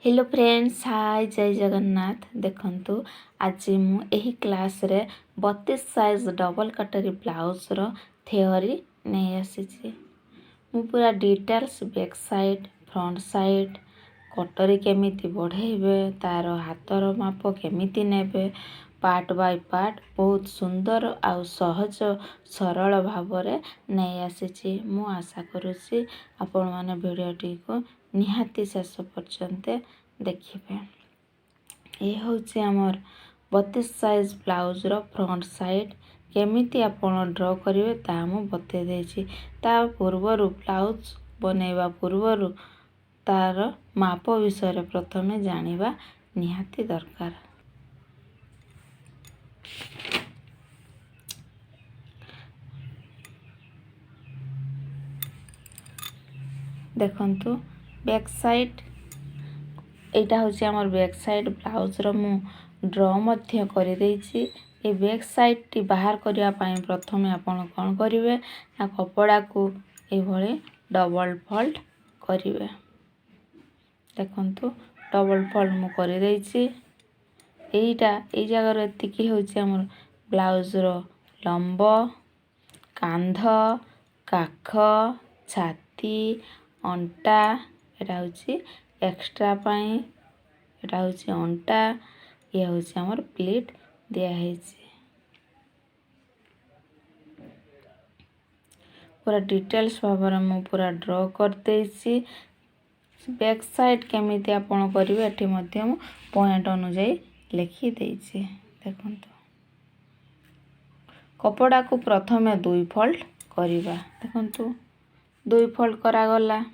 Hello friends, हाय जय जगन्नाथ। देखंतु आज मु एही क्लास रे 32 साइज डबल कटरी ब्लाउज रो थ्योरी नहीं आसी। मु पूरा details back side front side कटरी केमिति बढ़ेबे, तार हाथर माप केमिति नेबे, पार्ट बाय पार्ट बहुत सुंदर आउ सहज सरल भावरे नहीं आसी। मु आशा करुछि आपण माने भिडियोटी को निहाती शेष पर्यंत देखिए। ये होछि हमर 32 साइज ब्लाउज रो फ्रंट साइड केमिति आपण ड्रॉ करिवे ता मु बते देछि। ता पूर्वरु ब्लाउज बनेवा पूर्वरु तार माप विषय रे प्रथमे जानिबा निहाती दरकार। देखंतु बैक साइड एटा होछि हमर बैक साइड ब्लाउज रो मु ड्रॉ मध्य करि देछि। ए बैक साइड टी बाहर करिया पई प्रथमे आपण कोन करिवे ना कपड़ा को ए भळे डबल फोल्ड करिवे। देखंतु डबल फोल्ड मु करि देछि। एटा ए जगह रे एतिकी होछि हमर ब्लाउज रो लंब, कांध, काख, छाती, अंटा। एटा होछि एक्स्ट्रा पाई, एटा होछि अंटा, ये होछि हमर प्लीट दिया हेछि। पूरा डिटेल्स भाବରେ मु पूरा ड्रॉ करतेछि। बैक साइड केमिति आपण करिवे एठी मध्य मु पॉइंट अनुसार लिखि देछि। देखंतु कपड़ा को प्रथमे दुई फोल्ड करिवा। देखंतु दुई फोल्ड करा गला।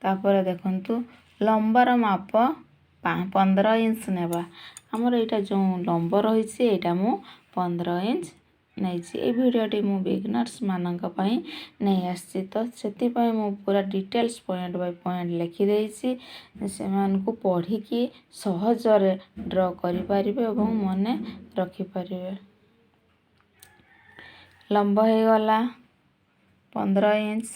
तापर देखंतु लंबार माप 15 इंच नेबा। हमर एटा जो लंब रहिछि एटा मु 15 इंच नैछि। ए भिडियोटी मु बिगिनर्स मानक पई नै आछि, तो सेति पई मु पूरा डिटेल्स पॉइंट बाय पॉइंट लिखि देछि। से मान को पढ़ी कि सहज रे ड्रॉ करि परिबे एवं मने रखि परिबे। लंब हे गला 15 इंच।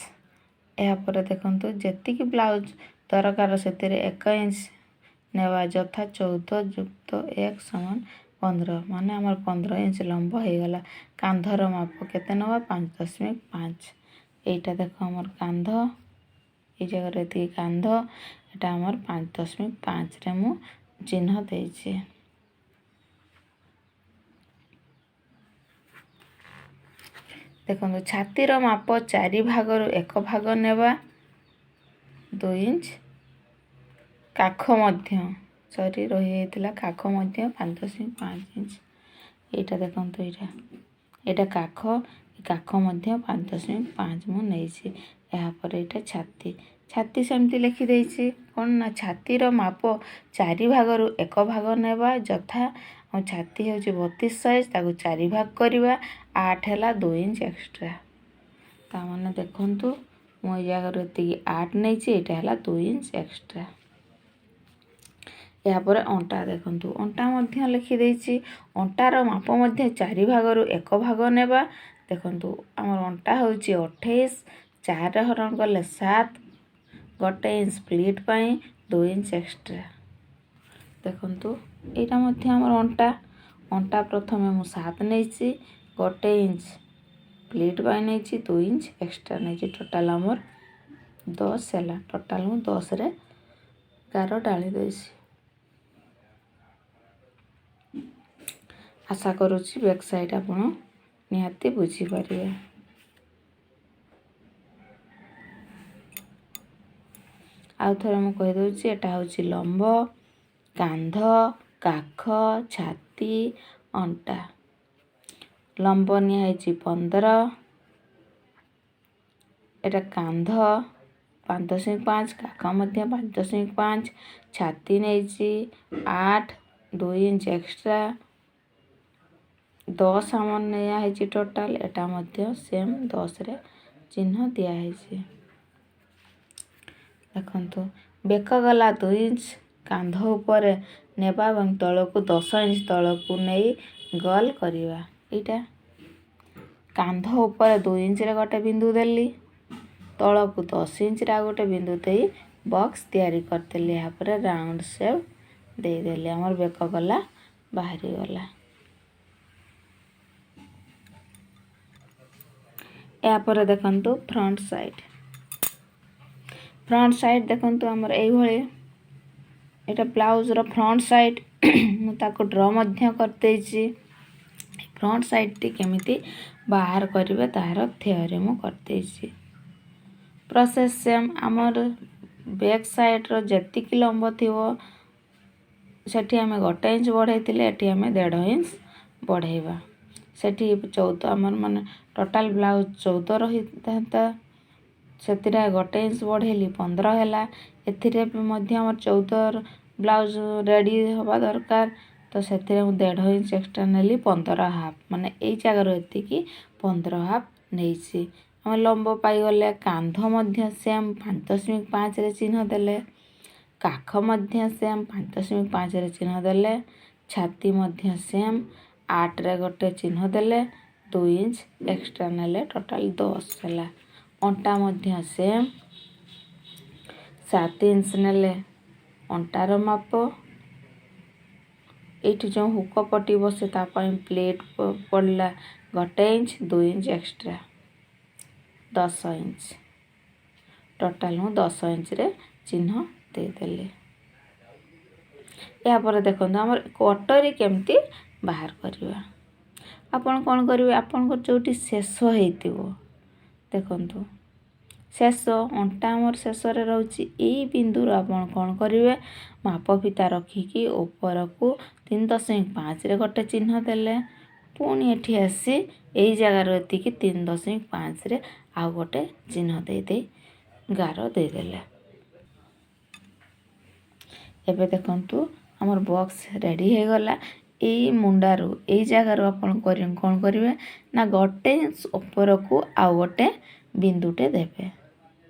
या पर देखंतु जेति कि ब्लाउज दरकार सेतिरे 1 इंच नेवा, जथा 14 जुक्त 1 समान 15 माने हमर 15 इंच लंब हे गला। कांधर माप केते नवा 5.5। एटा देखो हमर कांध, ए जगह रे ती कांध एटा हमर 5.5 रे मु चिन्ह देछि। देखो छातीर माप 4 भागरु 1 भाग नेबा 2 इंच। काख मध्य सॉरी रही हेतिला काख मध्य 5.5 इंच। एटा देखंतु एटा काख मध्य 5.5 मु नेछि। या पर एटा छाती सेमति लिखि देछि। कोन ना छातीर माप 4 भागरु 1 भाग नेबा, जथा छाती होछि 32 साइज ताको 4 भाग करिवा। 8 हैला 2 इंच एक्स्ट्रा। ता माने देखंतु मो जगह रति 8 नेछि, एटा हैला 2 इंच एक्स्ट्रा। या पर अंटा देखंतु अंटा मध्य लिखि देछि। अंटार माप मध्य 4 भागरु 1 भाग नेबा। देखंतु हमर अंटा होछि 28, 4 हरण गले 7, 1 इंच प्लीट पई 2 इंच एक्स्ट्रा। देखंतु एटा मध्य हमर अंटा प्रथमे मु 7 नेछि, 1 इंच प्लीट पई नेछि, 2 इंच एक्स्ट्रा नेछि। टोटल हमर 10 हैला। टोटल मु 10 रे 11 डाली देछि। आशा करुछि बैक साइड आपण निहाती बुझी परिबे। आउ थरे मु कहि दउछि एटा होछि लंब, कांध, काख, छाती, अंटा। लंब निया हेछि 15, एटा कांध 5.5, काख मध्य 5.5, छाती नेछि 8, 2 इंच एक्स्ट्रा 10 हमन नया हेछि। टोटल एटा मध्य सेम 10 रे चिन्ह दिया हेछि। देखंतु बेक गला 2 इंच कांध ऊपर नेबा एवं तळकु 10 इंच तळकु नेई गल करिवा। एटा कांध ऊपर 2 इंच रे गोटे बिंदु देली, तळकु 10 इंच रे गोटे बिंदु देई बॉक्स तैयारी करदेली। यहाँ राउंड शेप देदेली आमर बेक गला बाहरी गला। यापर देखंतु फ्रंट साइड देखंतु आमर एई भଳି एटा ब्लाउज रो फ्रंट साइड मु ताको ड्रॉ मध्य करदेछि। फ्रंट साइड टी केमिति बाहर करिवे तार थ्योरी मु करदेछि। प्रोसेस सेम आमर बैक साइड रो जेतिकी लंब थिवो सेठी आमे 1 इंच बढ़ाइतिले एठी आमे 1.5 इंच बढ़ाइबा। सेठी 14 आमर माने टोटल ब्लाउज 14 रहिता सेतिरा 1 इंच बढ़ेली 15 हैला। एथिरे मध्य आमर 14 ब्लाउज रेडी हवा दरकार तो सेतिरे मु 1.5 इंच एक्स्ट्रा नेली 15 हाफ माने एई जगह एतिकी 15 हाफ नेइछि। आम लंब पाई गले कांध मध्य सेम 5.5 रे चिन्ह देले। काख मध्य सेम 5.5 रे चिन्ह देले। छाती मध्य सेम 8 रे गोटे चिन्ह देले। 2 इंच एक्स्ट्रा नेले टोटल 10 हैला। अंटा मध्य सेम 7 इंच नेले अंटार माप। एठी जो हुक पट्टी बसे ता पई प्लेट पड़ला 1 inch 2 inch extra 10 inch total मु 10 इंच रे चिन्ह दे देले। या पर देखंतु हमर कटरी केमती बाहर करबा। आपण कोन करिवे आपण को जोटी शेष हेतिबो देखंतु शेष अंटा हमर शेष रे रहउची एई बिंदु रो आपण कोन करिवे माप फिता रखिकी ऊपर को 3.5 रे गोटे चिन्ह देले। पुणी एठी आसी एई जगह रो एतिकी 3.5 रे आ गोटे चिन्ह दे दे गार दे देले। एबे देखंतु हमर बॉक्स रेडी हे गला। एई मुंडारू एई जगह रो आपण कोन करिवे ना गोटे इंच ऊपर को आ गोटे बिंदुटे देबे।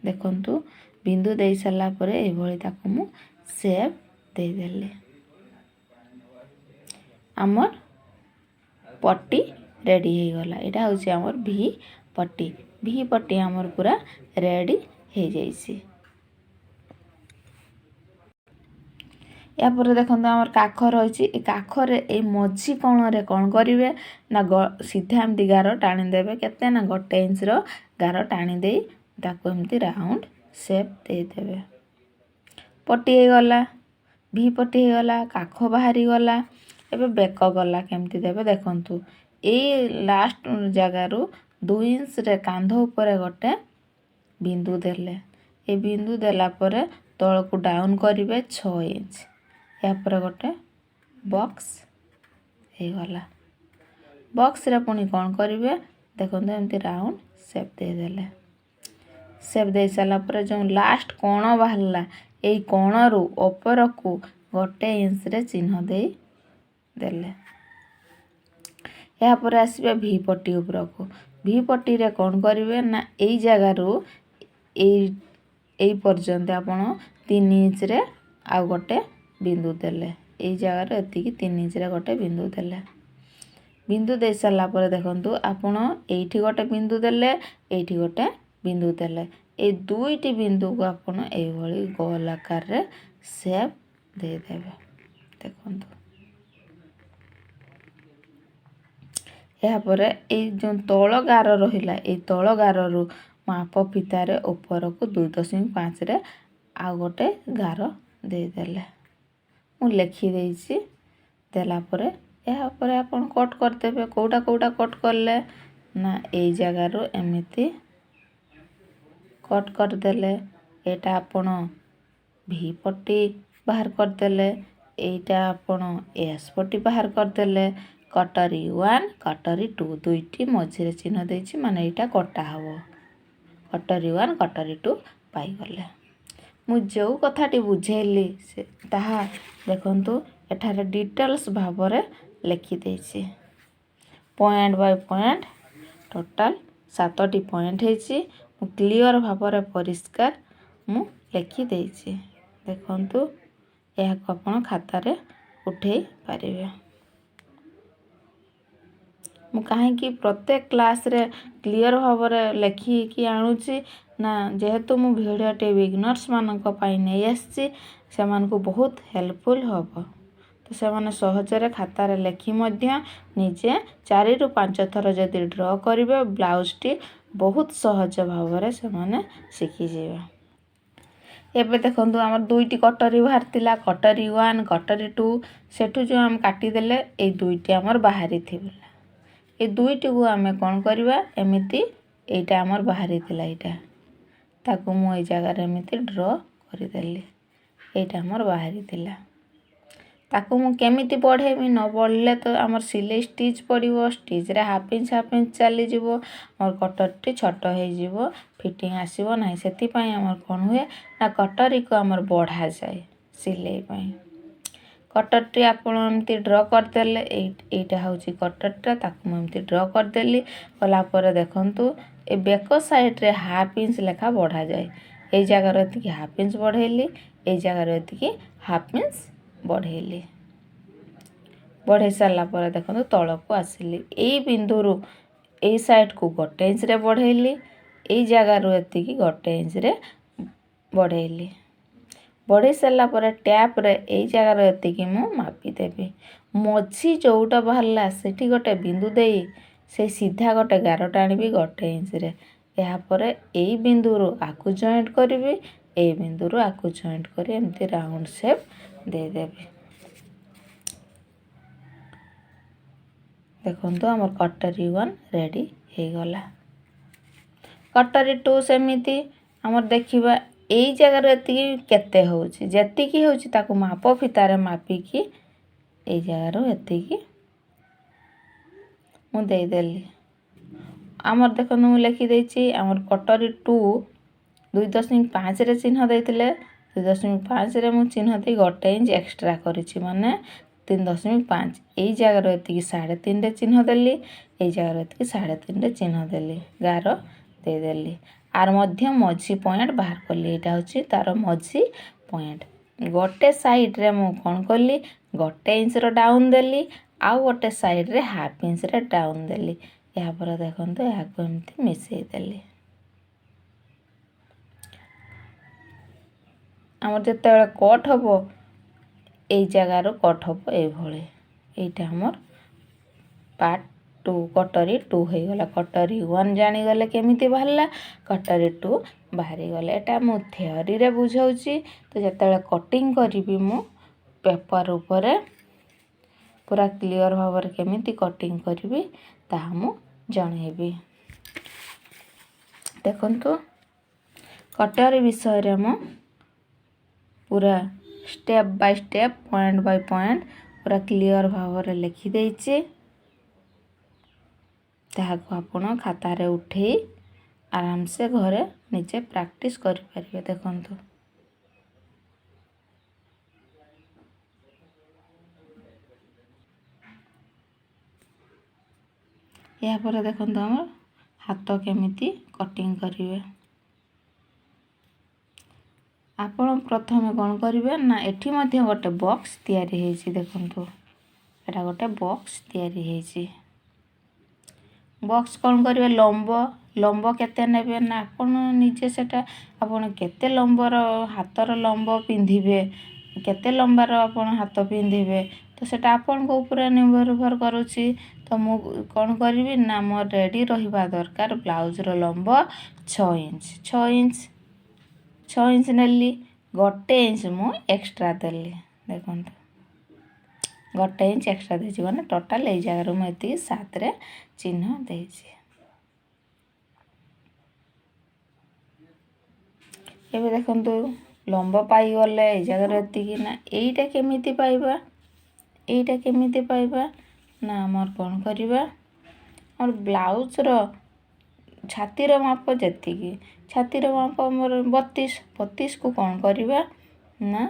देखंतु बिंदु देई सला परे एई भଳି ताको मु शेप दे देले। आमर पट्टी रेडी हे गला। एटा होची आमर भी पट्टी आमर पूरा रेडी हे जाईसी। या पर देखंतु आमर काख रहिची ए काख रे ए मझी कोण रे कोन करिवे ना सीधा एमती गार टाणी देबे। केते ना 1 इंच रो गार टाणी देई ताको एमती राउंड शेप दे देबे। पट्टी हे गला भी पट्टी हे गला काख बाहरी गला। एबे बेक गला केमती देबे देखंतु ए लास्ट जगह रो 2 इंच रे कांध ऊपर गोटे बिंदु देले। ए बिंदु देला परे तळ को डाउन करिवे 6 इंच। या पर गोटे बॉक्स हे गला। बॉक्स रे पुनी कोन करिवे देखंतु एमती राउंड शेप दे देले। शेप दे साला पर जो लास्ट कोण बाहरला एई कोण रो ऊपर को 1 इंच रे चिन्ह देई देले। या पर आसीबे भी पट्टी ऊपर को। भी पट्टी रे कोन करिवे ना एई जगह रो एई पर्यंत आपण 3 इंच रे आ गोटे बिंदु देले। एई जगह रे एतिकी 3 इंच रे गोटे बिंदु देले। बिंदु दे साला पर देखंतु आपण एइठी गोटे बिंदु देले एइठी गोटे बिंदु देले। ए दुईटी बिंदु को आपण एई भଳି गोल आकार रे शेप दे देबे। देखंतु या परे एई जो तळ गार रहिला एई तळ गार रो माप फिता रे ऊपर को 2.5 रे आ गोटे गार दे देले। मु लेखि देइछि देला परे या परे आपण कट कर देबे। कोउटा कट करले ना एई जगह रो एमिति कट कर देले। एटा आपण भी पट्टी बाहर कर देले। एटा आपण एस पट्टी बाहर कर देले। कटरी 1 कटरी 2 दुईटी मझी रे चिन्ह देइछि माने एटा कटा हबो। कटरी 1 कटरी 2 पाई गले। मु जो कथाटी बुझेली से ताहा देखंतु एठारे डिटेल्स भाबरे लेखि देइछि। पॉइंट बाय पॉइंट टोटल 7टी पॉइंट हेछि। मु क्लियर भाबरे परिष्कार मु लेखि देइछि। देखंतु एहा को आपण खाता रे उठेई पारिबे। मु काहे कि प्रत्येक क्लास रे क्लियर भाबरे लेखि कि आनुछि ना जेहेतु मु भिडियोटे बिगिनर्स मानक पाई नहीं आसी से बहुत हेल्पफुल हम तो से सहजरे खातार लेखि निजे 4 ରୁ 5 थर जदि ड्र करेंगे ब्लाउजटी बहुत सहज भाव से शिखिजे। एबे देखो आम दुईटी कटरी बाहर थिला कटरी 1 कटरी 2 सेठू जो आम काटिदेले ये दुईटी आमर बाहरी थिला ये दुईटी को आम कौन करवा एमती एटा आमर बाहरी थिला एटा ताकू मु ए जगह एमती ड्र करदेली एटा आमर बाहरी थिला ताकू मु केमिति बढ़ेबी न बढ़ले तो आमर सिलाई स्टिच पड़िबो स्टिच रे हाफ इंच चली जीवो और कटरटी छोट हो जीवो फिटिंग आसीबो नाही सेति पई आमर कोन हुए ना कटरी को आमर बढ़ा जाए सिलाई पई कटरटी आपण एमती ड्र करदेले एटा होची कटरटा ताकू मु एमती ड्र करदेली कला पर देखंतु ए बेक साइड रे हाफ इंच लेखा बढ़ा जाए ए जगह रहती कि हाफ इंच बढ़ेली ए जगह रहती कि हाफ इंच बढ़ेली बढ़े सारा पर देखो तल को आसिली यही बिंदु ए साइड को 1 इंच रे बढ़ेली यही जगह रू एति 1 इंच रे बढ़ेली बढ़े सारा पर टैप रे यही जगह एति मु मापी देबी मझी जोटा बाहरला सेठी गोटे बिंदु देई से सीधा गोटे गार टाणीबी 1 इंच रे या पर यही बिंदु आकु जॉइंट करिवि ए बिंदु आकु जॉइंट करी एमती राउंड शेप दे देबी देखो आम कटरी 1 रेडी हो गला कटरी 2 सेमिति आमर देखिबा एई जगह एति केते होउची जेतिकी होउची ताकू माप फितारे मापिकी एई जगह एतिकी मु दे देली आमर देखो मु लिखि देछि आमर कटरी 2 2.5 रे चिन्ह देथिले 2.5 रे मु चिन्ह दे 1 इंच एक्स्ट्रा करिछि माने 3.5 यही जगह एति 3.5 रे चिन्ह देली यही जगह एति 3.5 रे चिन्ह देली गार दे देली आर मध्य मझी पॉइंट बाहर कली एटा होची तार मझी पॉइंट गोटे साइड रे मु कोन कली 1 इंच रो डाउन देली आ गोटे साइड रे हाफ इंच रे डाउन देली या पर देखंतु या को एमती मिसई देली हमर जते कट हबो এই জায়গার কট হব এইভাবে এইটা আমার পার্ট 2 কটরি 2 হয়ে গলা কটরি 1 জানি গলে কেমিতি বাহারলা কটরি 2 বাহারি গলে এটা মু থিওরি রে বুঝাউছি তো যেতବେଳେ কটিং করিবি মু পেপার উপরে पूरा क्लियर भाव केमिति कटिंग करिवि ताहा मु जणेबी देखंतु कटरी विषय रे मु पूरा step by step point by point पूरा क्लियर भाव रे लिखि देछि ताहा को आपण खाता रे उठे आराम से घरे निजे प्रैक्टिस करि परिबे देखंतु या पर देखंतु हमर हाथ केमिति कटिंग करिवे आपण प्रथमे कौन करिवे ना एठी मध्ये गोटे बॉक्स तयारी हेछि देखंतु एटा गोटे बॉक्स तयारी हेछि बॉक्स कौन करिवे लंब केते नेबे ना आपण निजे सेटा आपण केते लंबर हाथर लंब पिंधिबे केते लंबार आपण हाथ पिंधिबे तो सेटा आपण को ऊपर निर्भर करूची तो मु कौन करिवि ना मो रेडी रहिबा दरकार ब्लाउज रो लंब 6 इंच नेली 1 इंच मु एक्स्ट्रा देली देखंतु 1 इंच एक्स्ट्रा देछि माने टोटल ए जगह मु एति 7 रे चिन्ह देछि एबे देखंतु लंब पाई गले ए जगह एति कि ना एइटा केमिति पाइबा ना हमर कोन करिबा और ब्लाउज रो छाती रो माप जेति की छाती रो माप हमर 32 को कोन करिबा ना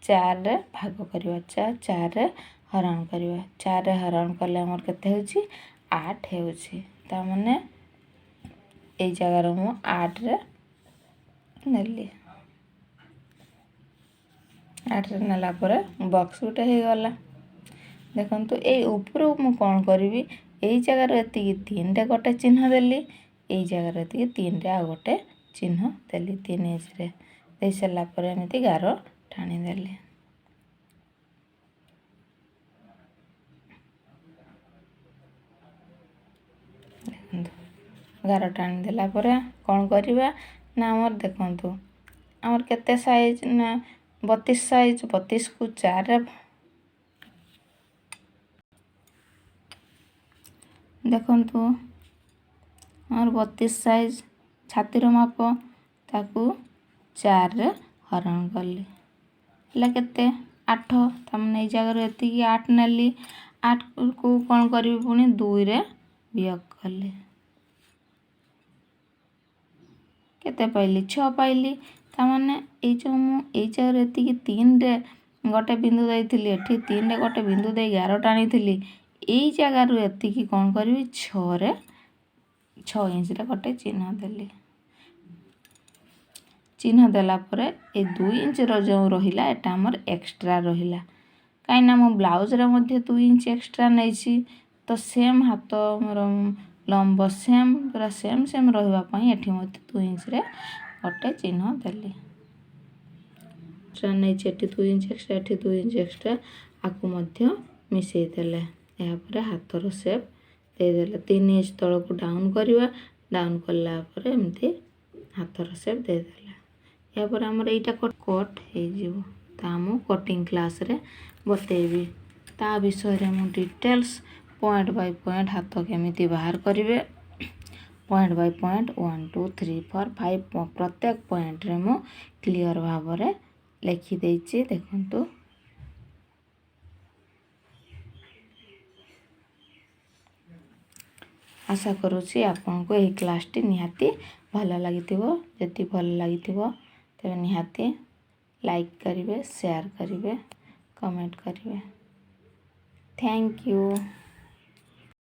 4 रे भाग करिबा 4 रे हरण करिबा 4 रे हरण करले हमर केते होची 8 होची ता माने ए जगह रो मु 8 रे नेली 8 रे नेला परे बॉक्स उठे हे गला देखंतु ए ऊपर मु कोन करिवि एई जगह रे एति 3 रे गोटे चिन्ह देली एई जगह रे एति 3 रे आ गोटे ଚିହ୍ନ ଦେଲି 3 ଇଞ୍ଚରେ। ଦେଇ ସାରିଲା ପରେ ଏମିତି ଗାର ଟାଣିଦେଲି। ଦେଖନ୍ତୁ ଗାର ଟାଣିଦେଲା ପରେ କ'ଣ କରିବା ନା ଆମର ଦେଖନ୍ତୁ ଆମର କେତେ ସାଇଜ୍ ନା 32 ସାଇଜ୍। 32କୁ 4ରେ ଦେଖନ୍ତୁ ଆମର 32 ସାଇଜ୍ ଛାତିର ମାପ, ତାକୁ 4ରେ ହରଣ କଲି ହେଲା କେତେ 8। ତାମାନେ ଏଇ ଜାଗାରୁ ଏତିକି 8 ନେଲି। 8କୁ କ'ଣ କରିବି ପୁଣି 2ରେ ବିୟୋଗ କଲି, କେତେ ପାଇଲି 6 ପାଇଲି। ତାମାନେ ଏଇ ଯେଉଁ ମୁଁ ଏଇ ଜାଗାରୁ ଏତିକି 3ରେ ଗୋଟେ ବିନ୍ଦୁ ଦେଇଥିଲି, ଏଠି 3ରେ ଗୋଟେ ବିନ୍ଦୁ ଦେଇ ଗାର ଟାଣିଥିଲି। ଏଇ ଜାଗାରୁ ଏତିକି କ'ଣ କରିବି 6 ଇଞ୍ଚରେ ଗୋଟେ ଚିହ୍ନ ଦେଲି। ଚିହ୍ନ ଦେଲା ପରେ ଏ 2 ଇଞ୍ଚର ଯେଉଁ ରହିଲା ଏଟା ଆମର ଏକ୍ସଟ୍ରା ରହିଲା, କାହିଁକିନା ମୁଁ ବ୍ଲାଉଜରେ ମଧ୍ୟ 2 ଇଞ୍ଚ ଏକ୍ସଟ୍ରା ନେଇଛି। ତ ସେମ୍ ହାତ ମୋର ଲମ୍ବ ସେମ୍ ପୁରା ସେମ୍ ରହିବା ପାଇଁ ଏଠି ମଧ୍ୟ 2 ଇଞ୍ଚରେ ଗୋଟେ ଚିହ୍ନ ଦେଲି। ଏକ୍ସଟ୍ରା ନେଇଛି ଏଠି 2 ଇଞ୍ଚ ଏକ୍ସଟ୍ରା, ଏଠି 2 ଇଞ୍ଚ ଏକ୍ସଟ୍ରା, ଆକୁ ମଧ୍ୟ ମିଶାଇ ଦେଲେ। ଏହାପରେ ହାତର ସେପ୍ ଦେଇଦେଲେ। 3 ଇଞ୍ଚ ତଳକୁ ଡାଉନ୍ କରିବା, ଡାଉନ୍ କଲା ପରେ ଏମିତି ହାତର ସେପ୍ ଦେଇଦେଲେ। ଏହାପରେ ଆମର ଏଇଟା କଟ୍ ହେଇଯିବ। ତା ମୁଁ କଟିଂ କ୍ଲାସ୍ରେ ବତେଇବି। ତା ବିଷୟରେ ମୁଁ ଡିଟେଲ୍ସ ପଏଣ୍ଟ ବାଇ ପଏଣ୍ଟ ହାତ କେମିତି ବାହାର କରିବେ, ପଏଣ୍ଟ ବାଇ ପଏଣ୍ଟ 1 2 3 4 5 ପ୍ରତ୍ୟେକ ପଏଣ୍ଟରେ ମୁଁ କ୍ଲିଅର ଭାବରେ ଲେଖିଦେଇଛି। ଦେଖନ୍ତୁ ଆଶା କରୁଛି ଆପଣଙ୍କୁ ଏହି କ୍ଲାସ୍ଟି ନିହାତି ଭଲ ଲାଗିଥିବ। ଯଦି ଭଲ ଲାଗିଥିବ ତେବେ ନିହାତି ଲାଇକ୍ କରିବେ, ସେୟାର କରିବେ, କମେଣ୍ଟ କରିବେ। Thank you.